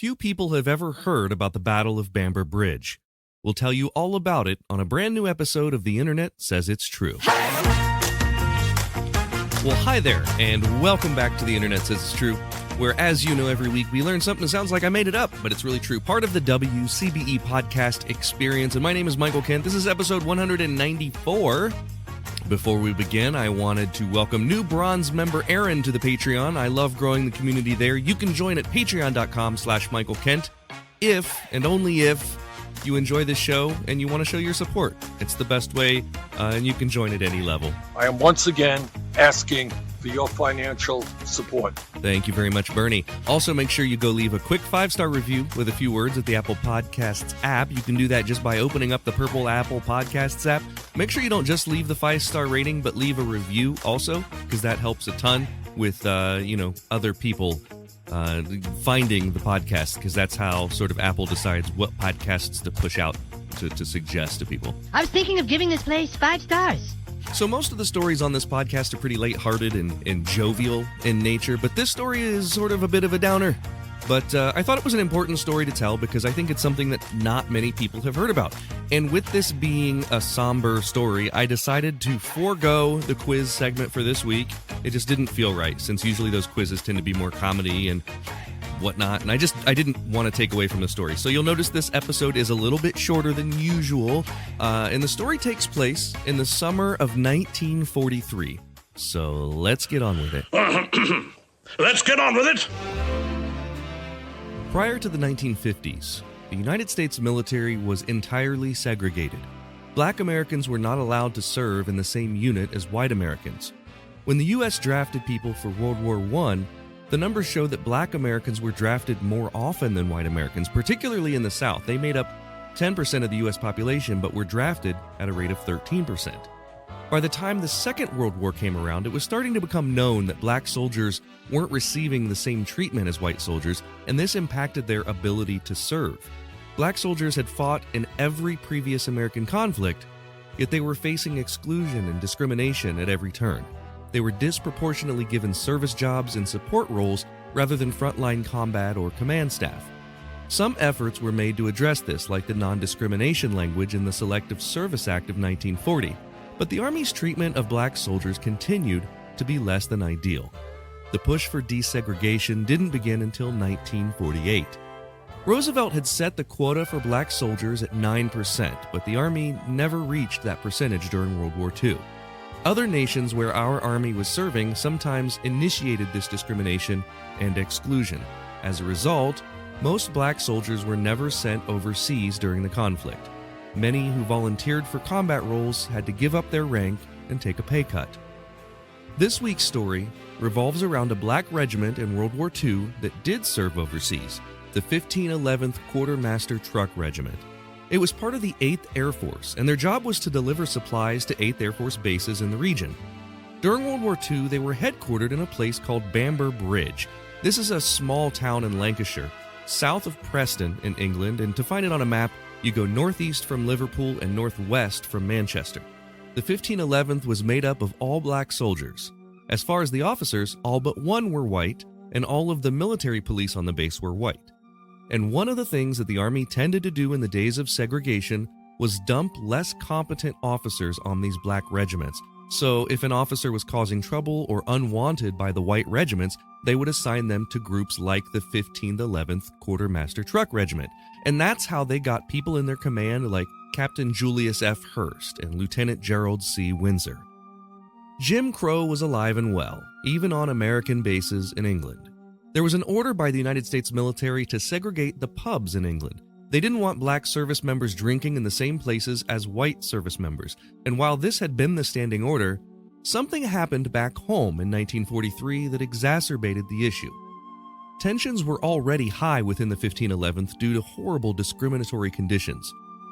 Few people have ever heard about the Battle of Bamber Bridge. We'll tell you all about it on a brand new episode of The Internet Says It's True. Well, hi there, and welcome back to The Internet Says It's True, where, as you know, every week we learn something that sounds like I made it up, but it's really true. Part of the WCBE podcast experience, and my name is Michael Kent. This is episode 194. Before we begin, I wanted to welcome new bronze member Aaron to the Patreon. I love growing the community there. You can join at patreon.com/Michael Kent if, and only if, you enjoy this show and you want to show your support. It's the best way, and you can join at any level. I am once again asking for your financial support. Thank you very much, Bernie. Also, make sure you go leave a quick 5-star review with a few words at the Apple Podcasts app. You can do that just by opening up the purple Apple Podcasts app. Make sure you don't just leave the 5-star rating, but leave a review also, because that helps a ton with, other people finding the podcast, because that's how sort of Apple decides what podcasts to push out to suggest to people. I was thinking of giving this place 5 stars. So most of the stories on this podcast are pretty lighthearted and jovial in nature, but this story is sort of a bit of a downer. But I thought it was an important story to tell because I think it's something that not many people have heard about. And with this being a somber story, I decided to forego the quiz segment for this week. It just didn't feel right, since usually those quizzes tend to be more comedy and whatnot, and I didn't want to take away from the story. So you'll notice this episode is a little bit shorter than usual, and the story takes place in the summer of 1943. So let's get on with it. Let's get on with it! Prior to the 1950s, the United States military was entirely segregated. Black Americans were not allowed to serve in the same unit as white Americans. When the U.S. drafted people for World War I, the numbers show that black Americans were drafted more often than white Americans, particularly in the South. They made up 10% of the U.S. population, but were drafted at a rate of 13%. By the time the Second World War came around, it was starting to become known that black soldiers weren't receiving the same treatment as white soldiers, and this impacted their ability to serve. Black soldiers had fought in every previous American conflict, yet they were facing exclusion and discrimination at every turn. They were disproportionately given service jobs and support roles rather than frontline combat or command staff. Some efforts were made to address this, like the non-discrimination language in the Selective Service Act of 1940, but the Army's treatment of black soldiers continued to be less than ideal. The push for desegregation didn't begin until 1948. Roosevelt had set the quota for black soldiers at 9%, but the Army never reached that percentage during World War II. Other nations where our Army was serving sometimes initiated this discrimination and exclusion. As a result, most black soldiers were never sent overseas during the conflict. Many who volunteered for combat roles had to give up their rank and take a pay cut. This week's story revolves around a black regiment in World War II that did serve overseas, the 1511th Quartermaster Truck Regiment. It was part of the 8th Air Force, and their job was to deliver supplies to 8th Air Force bases in the region. During World War II, they were headquartered in a place called Bamber Bridge. This is a small town in Lancashire, south of Preston in England, and to find it on a map, you go northeast from Liverpool and northwest from Manchester. The 1511th was made up of all black soldiers. As far as the officers, all but one were white, and all of the military police on the base were white. And one of the things that the Army tended to do in the days of segregation was dump less competent officers on these black regiments. So if an officer was causing trouble or unwanted by the white regiments, they would assign them to groups like the 1511th Quartermaster Truck Regiment. And that's how they got people in their command like Captain Julius F. Hurst and Lieutenant Gerald C. Windsor. Jim Crow was alive and well, even on American bases in England. There was an order by the United States military to segregate the pubs in England. They didn't want black service members drinking in the same places as white service members. And while this had been the standing order, something happened back home in 1943 that exacerbated the issue. Tensions were already high within the 1511th due to horrible discriminatory conditions.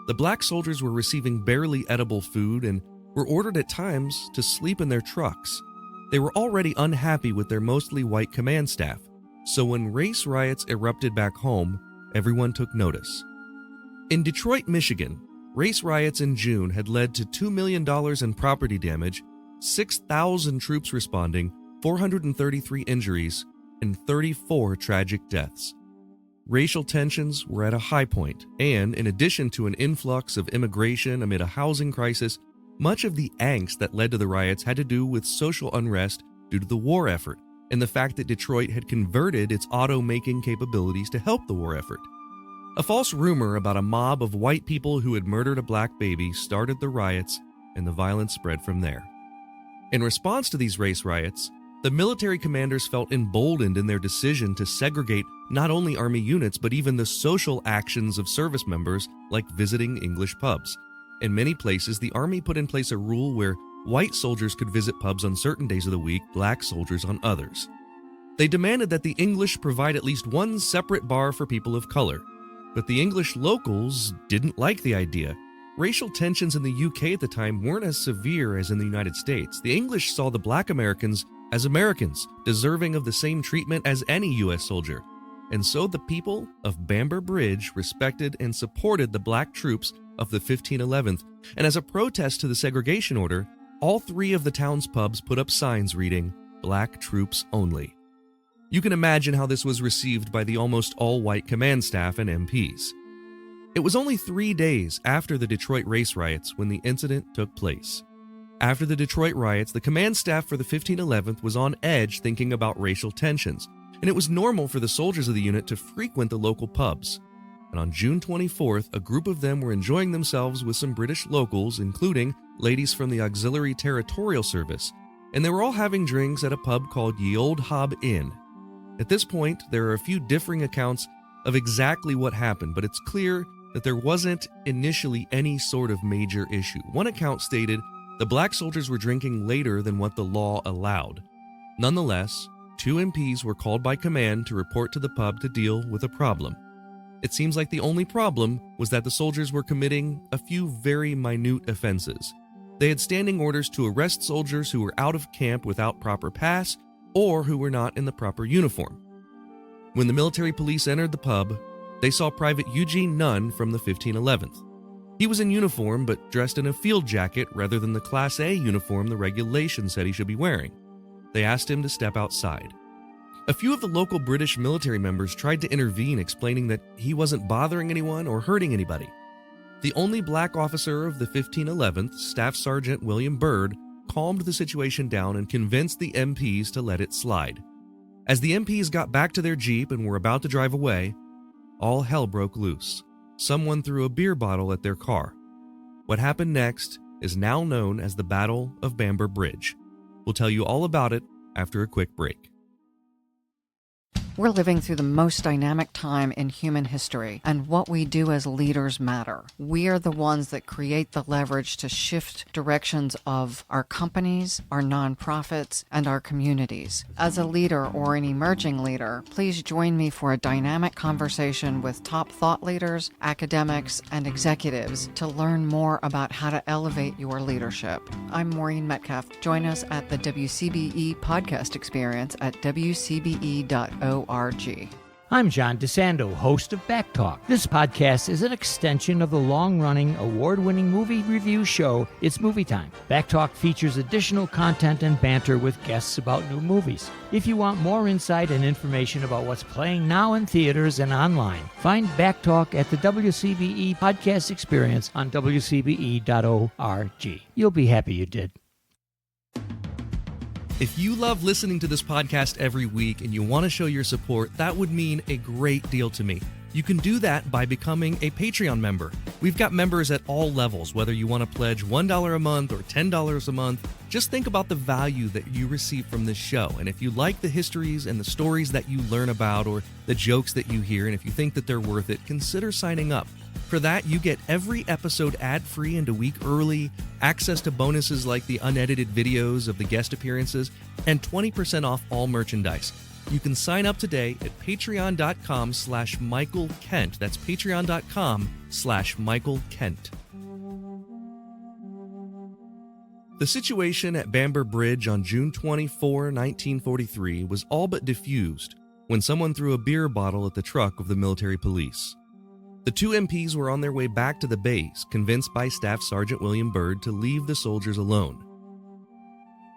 The black soldiers were receiving barely edible food and were ordered at times to sleep in their trucks. They were already unhappy with their mostly white command staff. So when race riots erupted back home, everyone took notice. In Detroit, Michigan, race riots in June had led to $2 million in property damage, 6,000 troops responding, 433 injuries, and 34 tragic deaths. racial tensions were at a high point, and in addition to an influx of immigration amid a housing crisis, much of the angst that led to the riots had to do with social unrest due to the war effort and the fact that Detroit had converted its auto-making capabilities to help the war effort. A false rumor about a mob of white people who had murdered a black baby started the riots, and the violence spread from there. In response to these race riots, the military commanders felt emboldened in their decision to segregate not only Army units but even the social actions of service members, like visiting English pubs. In many places, the Army put in place a rule where white soldiers could visit pubs on certain days of the week, black soldiers on others. They demanded that the English provide at least one separate bar for people of color, but the English locals didn't like the idea. Racial tensions in the UK at the time weren't as severe as in the United States. The English saw the black Americans as Americans, deserving of the same treatment as any U.S. soldier. And so the people of Bamber Bridge respected and supported the black troops of the 1511th, and as a protest to the segregation order, all three of the town's pubs put up signs reading, "Black Troops Only." You can imagine how this was received by the almost all-white command staff and MPs. It was only 3 days after the Detroit race riots when the incident took place. After the Detroit riots, the command staff for the 1511th was on edge thinking about racial tensions, and it was normal for the soldiers of the unit to frequent the local pubs. And on June 24th, a group of them were enjoying themselves with some British locals, including ladies from the Auxiliary Territorial Service, and they were all having drinks at a pub called Ye Old Hob Inn. At this point, there are a few differing accounts of exactly what happened, but it's clear that there wasn't initially any sort of major issue. One account stated the black soldiers were drinking later than what the law allowed. Nonetheless, 2 MPs were called by command to report to the pub to deal with a problem. It seems like the only problem was that the soldiers were committing a few very minute offenses. They had standing orders to arrest soldiers who were out of camp without proper pass or who were not in the proper uniform. When the military police entered the pub, they saw Private Eugene Nunn from the 1511th. He was in uniform but dressed in a field jacket rather than the Class A uniform the regulations said he should be wearing. They asked him to step outside. A few of the local British military members tried to intervene, explaining that he wasn't bothering anyone or hurting anybody. The only black officer of the 1511th, Staff Sergeant William Byrd, calmed the situation down and convinced the MPs to let it slide. As the MPs got back to their Jeep and were about to drive away, all hell broke loose. Someone threw a beer bottle at their car. What happened next is now known as the Battle of Bamber Bridge. We'll tell you all about it after a quick break. We're living through the most dynamic time in human history, and what we do as leaders matter. We are the ones that create the leverage to shift directions of our companies, our nonprofits, and our communities. As a leader or an emerging leader, please join me for a dynamic conversation with top thought leaders, academics, and executives to learn more about how to elevate your leadership. I'm Maureen Metcalf. Join us at the WCBE podcast experience at wcbe.org. I'm John DeSando, host of Back Talk. This podcast is an extension of the long-running, award-winning movie review show, It's Movie Time. Back Talk features additional content and banter with guests about new movies. If you want more insight and information about what's playing now in theaters and online, find Back Talk at the WCBE podcast experience on wcbe.org. You'll be happy you did. If you love listening to this podcast every week and you want to show your support, that would mean a great deal to me. You can do that by becoming a Patreon member. We've got members at all levels, whether you want to pledge $1 a month or $10 a month. Just think about the value that you receive from this show. And if you like the histories and the stories that you learn about or the jokes that you hear, and if you think that they're worth it, consider signing up. For that, you get every episode ad-free and a week early, access to bonuses like the unedited videos of the guest appearances, and 20% off all merchandise. You can sign up today at patreon.com/Michael Kent. That's patreon.com/Michael Kent. The situation at Bamber Bridge on June 24, 1943 was all but diffused when someone threw a beer bottle at the truck of the military police. The 2 MPs were on their way back to the base, convinced by Staff Sergeant William Byrd to leave the soldiers alone.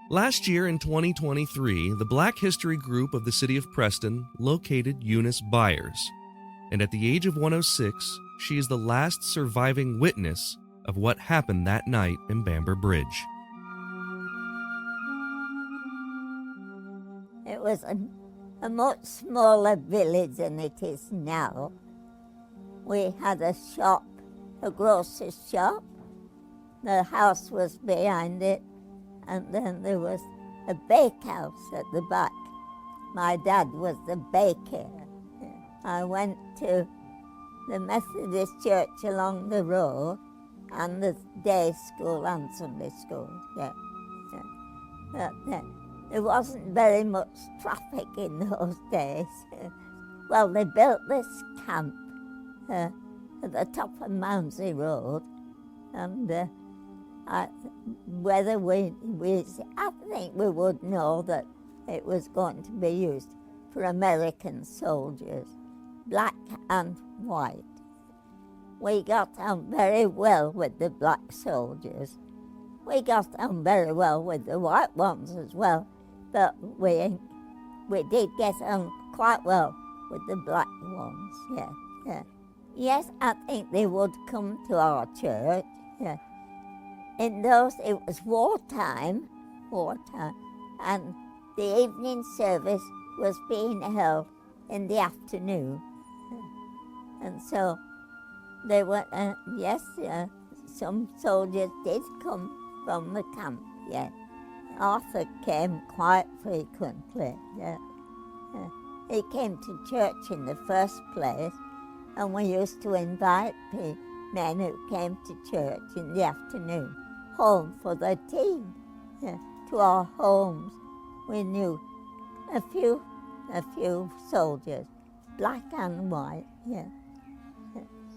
Last year in 2023, the Black History Group of the city of Preston located Eunice Byers. and at the age of 106, she is the last surviving witness of what happened that night in Bamber Bridge. It was a much smaller village than it is now. We had a shop, a grocer's shop. The house was behind it, and then there was a bakehouse at the back. My dad was the baker. I went to the Methodist church along the road and the day school and Sunday school. There wasn't very much traffic in those days. Well, they built this camp at the top of Mounsey Road, and I think we would know that it was going to be used for American soldiers, black and white. We got on very well with the black soldiers. We got on very well with the white ones as well, but we did get on quite well with the black ones, yeah. Yes, I think they would come to our church, yeah. In those, it was wartime, and the evening service was being held in the afternoon. And so they were, some soldiers did come from the camp, yeah. Arthur came quite frequently, yeah. He came to church in the first place, and we used to invite men who came to church in the afternoon home for their tea, yeah, to our homes. We knew a few soldiers, black and white, yeah.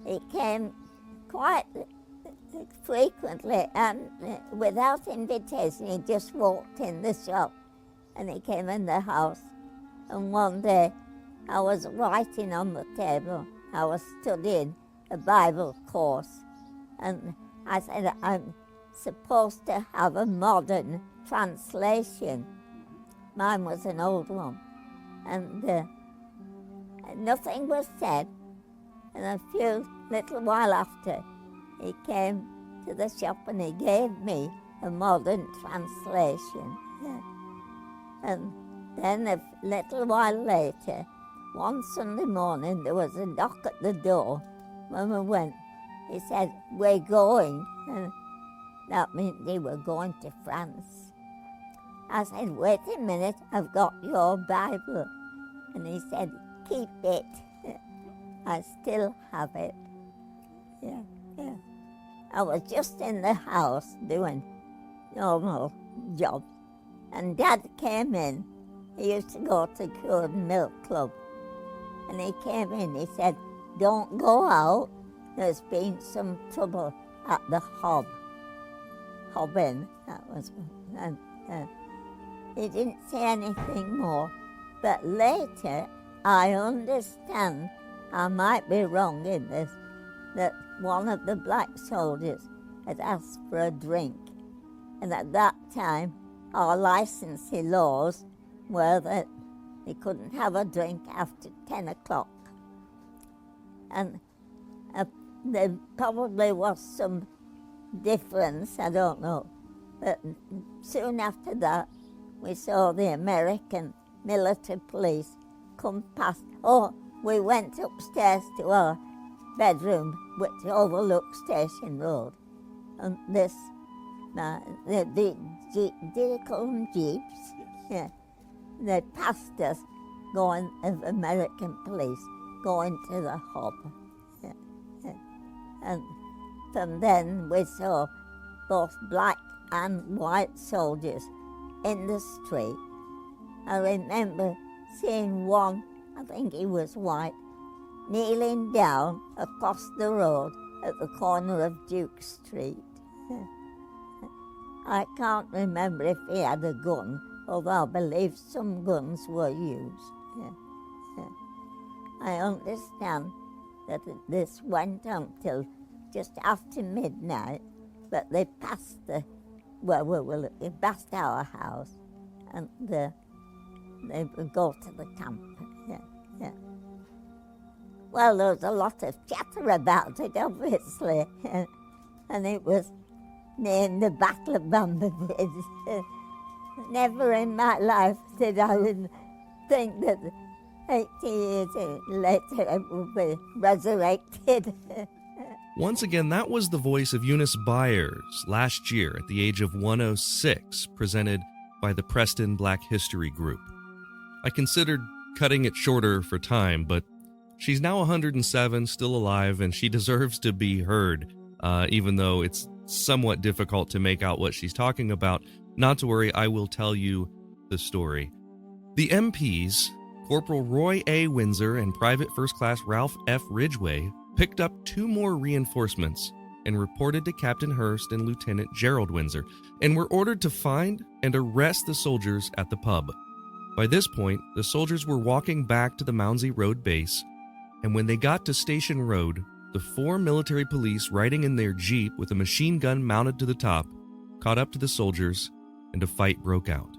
He came quite frequently, and without invitation, he just walked in the shop, and he came in the house. And one day, I was writing on the table. I was studying a Bible course, and I said, I'm supposed to have a modern translation. Mine was an old one, and nothing was said. And a little while after, he came to the shop and he gave me a modern translation. Yeah. And then a little while later, one Sunday morning, there was a knock at the door. When we went, he said, we're going. And that meant they were going to France. I said, wait a minute, I've got your Bible. And he said, keep it. I still have it. Yeah. I was just in the house doing normal jobs, and Dad came in. He used to go to Cured Milk Club, and he came in. He said, don't go out. There's been some trouble at the Hob Inn, that was, and he didn't say anything more. But later, I understand, I might be wrong in this, that one of the black soldiers had asked for a drink. And at that time, our licensing laws were that they couldn't have a drink after 10 o'clock. And there probably was some difference, I don't know. But soon after that, we saw the American military police come past. Oh, we went upstairs to our bedroom, which overlooked Station Road. And did they call them jeeps? Yeah. They passed us, going, of American police, going to the Hob. Yeah. And from then we saw both black and white soldiers in the street. I remember seeing one, I think he was white, kneeling down across the road at the corner of Duke Street. I can't remember if he had a gun, although I believe some guns were used. I understand that this went on till just after midnight, but they passed they passed our house, and they would go to the camp. Well, there was a lot of chatter about it, obviously, and it was named the Battle of Bamber Bridge. Never in my life did I think that 80 years later it would be resurrected. Once again, that was the voice of Eunice Byers last year at the age of 106, presented by the Preston Black History Group. I considered cutting it shorter for time, but she's now 107, still alive, and she deserves to be heard, even though it's somewhat difficult to make out what she's talking about. Not to worry, I will tell you the story. The MPs, Corporal Roy A. Windsor and Private First Class Ralph F. Ridgway, picked up 2 more reinforcements and reported to Captain Hurst and Lieutenant Gerald Windsor, and were ordered to find and arrest the soldiers at the pub. By this point, the soldiers were walking back to the Mounsey Road base, and when they got to Station Road, the 4 military police riding in their Jeep with a machine gun mounted to the top caught up to the soldiers, and a fight broke out.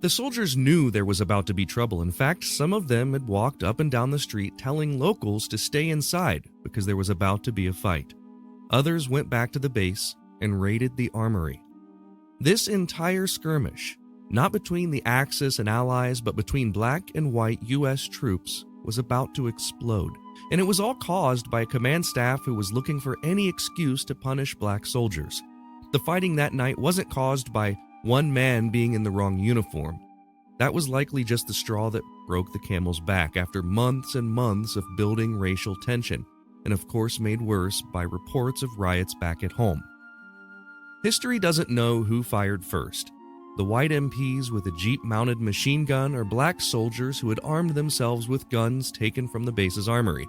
The soldiers knew there was about to be trouble. In fact, some of them had walked up and down the street telling locals to stay inside because there was about to be a fight. Others went back to the base and raided the armory. This entire skirmish, not between the Axis and Allies, but between black and white U.S. troops, was about to explode. And it was all caused by a command staff who was looking for any excuse to punish black soldiers. The fighting that night wasn't caused by one man being in the wrong uniform. That was likely just the straw that broke the camel's back after months and months of building racial tension, and of course made worse by reports of riots back at home. History doesn't know who fired first, the white MPs with a Jeep-mounted machine gun or black soldiers who had armed themselves with guns taken from the base's armory.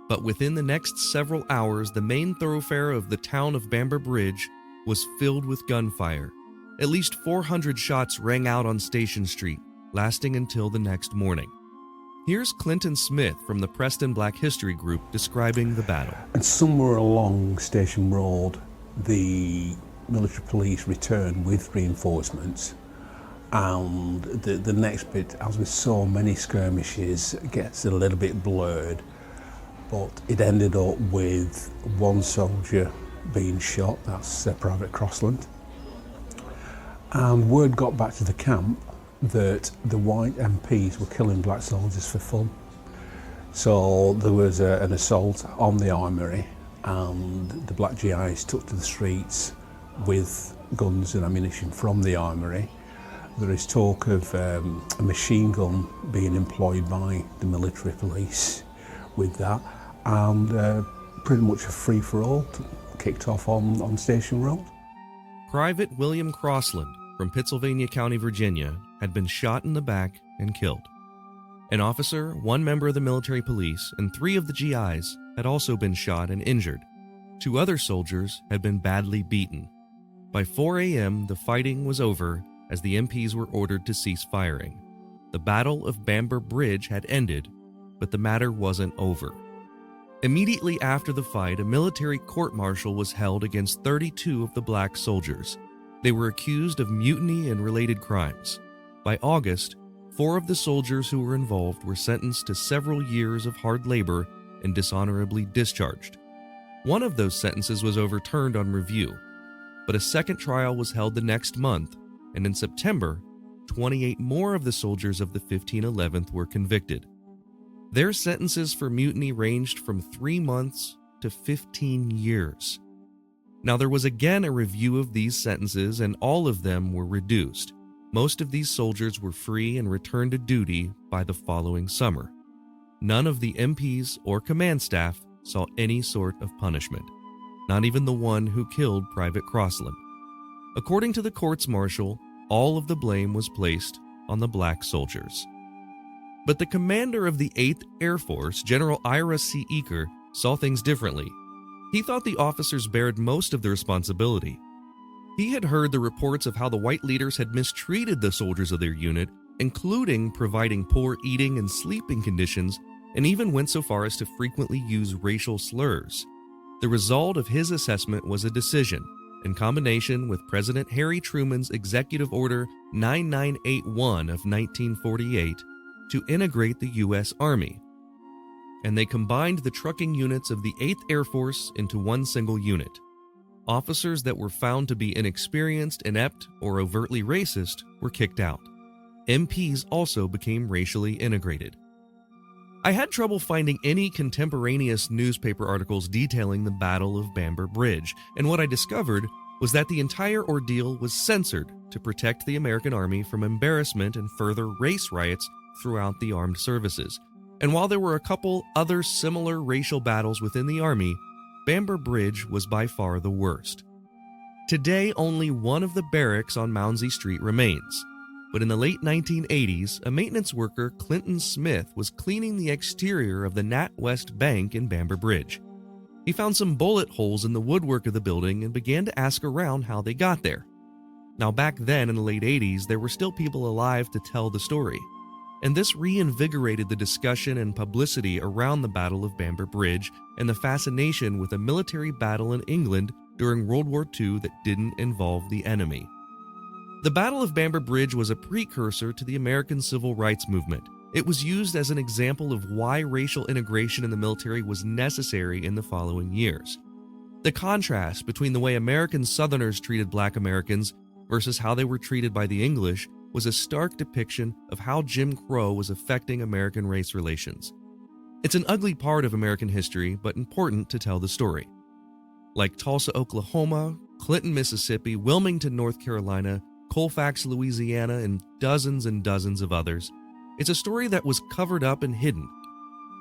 But within the next several hours, the main thoroughfare of the town of Bamber Bridge was filled with gunfire. At least 400 shots rang out on Station Street, lasting until the next morning. Here's Clinton Smith from the Preston Black History Group describing the battle. And somewhere along Station Road, the military police returned with reinforcements, and the next bit, as with so many skirmishes, gets a little bit blurred, but it ended up with 1 soldier being shot, that's Private Crossland. And word got back to the camp that the white MPs were killing black soldiers for fun. So there was an assault on the armory, and the black GIs took to the streets with guns and ammunition from the armory. There is talk of a machine gun being employed by the military police with that, and pretty much a free-for-all kicked off on Station Road. Private William Crossland from Pittsylvania County, Virginia, had been shot in the back and killed. An officer, 1 member of the military police, and 3 of the GIs had also been shot and injured. 2 other soldiers had been badly beaten. By 4 a.m., the fighting was over as the MPs were ordered to cease firing. The Battle of Bamber Bridge had ended, but the matter wasn't over. Immediately after the fight, a military court-martial was held against 32 of the black soldiers. They were accused of mutiny and related crimes. By August, 4 of the soldiers who were involved were sentenced to several years of hard labor and dishonorably discharged. One of those sentences was overturned on review, but a second trial was held the next month, and in September, 28 more of the soldiers of the 1511th were convicted. Their sentences for mutiny ranged from 3 months to 15 years. Now, there was again a review of these sentences, and all of them were reduced. Most of these soldiers were free and returned to duty by the following summer. None of the MPs or command staff saw any sort of punishment, not even the one who killed Private Crossland. According to the courts-martial, all of the blame was placed on the black soldiers. But the commander of the 8th Air Force, General Ira C. Eaker, saw things differently. He thought the officers bared most of the responsibility. He had heard the reports of how the white leaders had mistreated the soldiers of their unit, including providing poor eating and sleeping conditions, and even went so far as to frequently use racial slurs. The result of his assessment was a decision, in combination with President Harry Truman's Executive Order 9981 of 1948, to integrate the U.S. Army. and they combined the trucking units of the 8th Air Force into one single unit. Officers that were found to be inexperienced, inept, or overtly racist were kicked out. MPs also became racially integrated. I had trouble finding any contemporaneous newspaper articles detailing the Battle of Bamber Bridge, and what I discovered was that the entire ordeal was censored to protect the American Army from embarrassment and further race riots throughout the armed services. And while there were a couple other similar racial battles within the Army, Bamber Bridge was by far the worst. Today, only one of the barracks on Mounsey Street remains. But in the late 1980s, a maintenance worker, Clinton Smith, was cleaning the exterior of the NatWest Bank in Bamber Bridge. He found some bullet holes in the woodwork of the building and began to ask around how they got there. Now, back then in the late 80s, there were still people alive to tell the story. And this reinvigorated the discussion and publicity around the Battle of Bamber Bridge and the fascination with a military battle in England during World War II that didn't involve the enemy. The Battle of Bamber Bridge was a precursor to the American Civil Rights Movement. It was used as an example of why racial integration in the military was necessary in the following years. The contrast between the way American Southerners treated Black Americans versus how they were treated by the English was a stark depiction of how Jim Crow was affecting American race relations. It's an ugly part of American history, but important to tell the story. Like Tulsa, Oklahoma, Clinton, Mississippi, Wilmington, North Carolina, Colfax, Louisiana, and dozens of others, it's a story that was covered up and hidden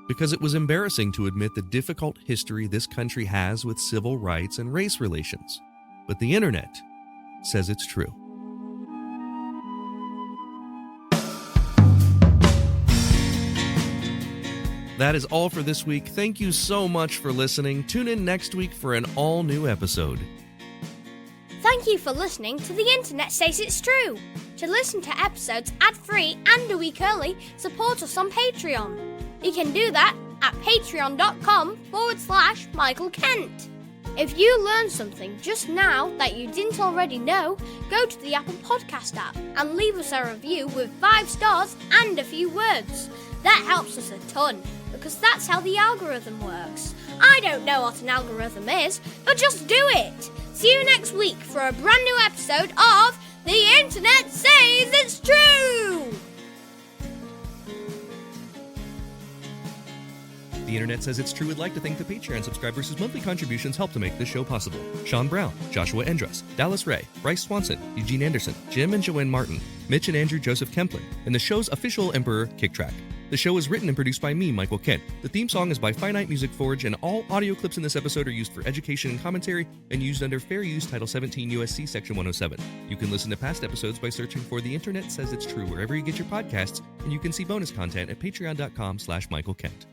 because it was embarrassing to admit the difficult history this country has with civil rights and race relations. But the internet says it's true. That is all for this week. Thank you so much for listening. Tune in next week for an all-new episode. Thank you for listening to The Internet Says It's True. To listen to episodes ad-free and a week early, support us on Patreon. You can do that at patreon.com/Michael Kent. If you learned something just now that you didn't already know, go to the Apple Podcast app and leave us a review with 5 stars and a few words. That helps us a ton, because that's how the algorithm works. I don't know what an algorithm is, but just do it. See you next week for a brand new episode of The Internet Says It's True! The Internet Says It's True would like to thank the Patreon subscribers whose monthly contributions help to make this show possible. Sean Brown, Joshua Endress, Dallas Ray, Bryce Swanson, Eugene Anderson, Jim and Joanne Martin, Mitch and Andrew Joseph Kemplin, and the show's official Emperor, Kick Track. The show is written and produced by me, Michael Kent. The theme song is by Finite Music Forge, and all audio clips in this episode are used for education and commentary and used under Fair Use Title 17 U.S.C. Section 107. You can listen to past episodes by searching for The Internet Says It's True wherever you get your podcasts, and you can see bonus content at patreon.com/Michael Kent.